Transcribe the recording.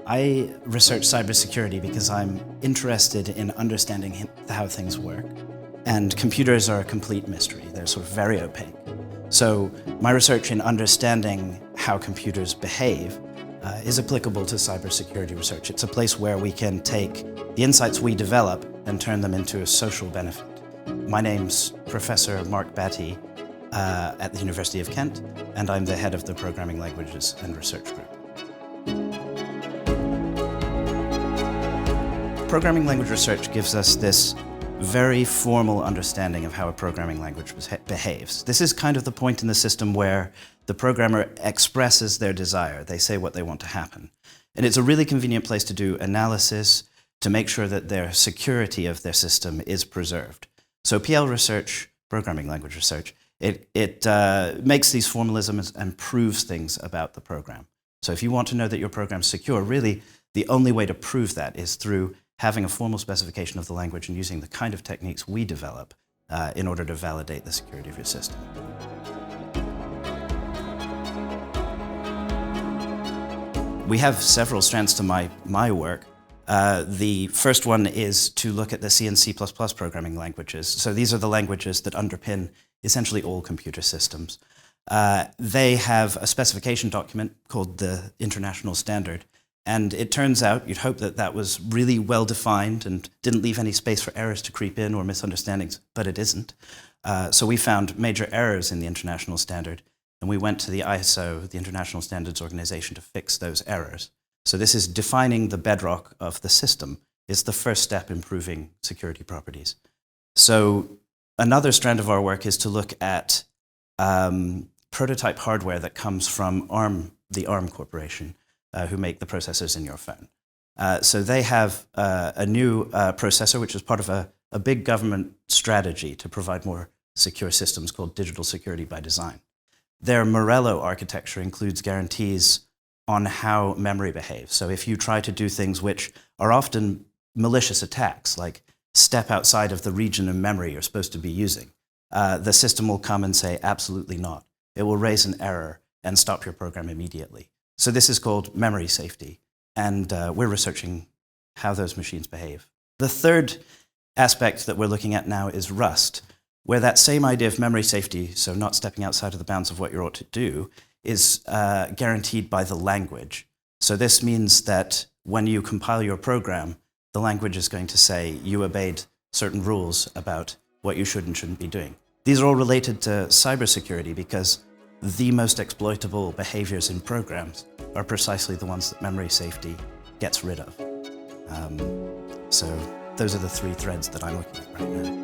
I research cybersecurity because I'm interested in understanding how things work. And computers are a complete mystery. They're sort of very opaque. So my research in understanding how computers behave is applicable to cybersecurity research. It's a place where we can take the insights we develop and turn them into a social benefit. My name's Professor Mark Batty at the University of Kent, and I'm the head of the Programming Languages and Research Group. Programming language research gives us this very formal understanding of how a programming language behaves. This is kind of the point in the system where the programmer expresses their desire. They say what they want to happen. And it's a really convenient place to do analysis to make sure that their security of their system is preserved. So PL research, programming language research, it makes these formalisms and proves things about the program. So if you want to know that your program's secure, really the only way to prove that is through having a formal specification of the language and using the kind of techniques we develop in order to validate the security of your system. We have several strands to my work. The first one is to look at the C and C++ programming languages. So these are the languages that underpin essentially all computer systems. They have a specification document called the International Standard. And it turns out, you'd hope that that was really well defined and didn't leave any space for errors to creep in or misunderstandings, but it isn't. So we found major errors in the International Standard, and we went to the ISO, the International Standards Organization, to fix those errors. So this is defining the bedrock of the system, is the first step in proving security properties. So another strand of our work is to look at prototype hardware that comes from the ARM Corporation, who make the processors in your phone. So they have a new processor, which is part of a big government strategy to provide more secure systems called Digital Security by Design. Their Morello architecture includes guarantees on how memory behaves. So if you try to do things which are often malicious attacks, like step outside of the region of memory you're supposed to be using, the system will come and say, absolutely not. It will raise an error and stop your program immediately. So this is called memory safety, and we're researching how those machines behave. The third aspect that we're looking at now is Rust, where that same idea of memory safety, so not stepping outside of the bounds of what you ought to do, is guaranteed by the language. So this means that when you compile your program, the language is going to say you obeyed certain rules about what you should and shouldn't be doing. These are all related to cybersecurity because the most exploitable behaviors in programs are precisely the ones that memory safety gets rid of. So those are the three threads that I'm looking at right now.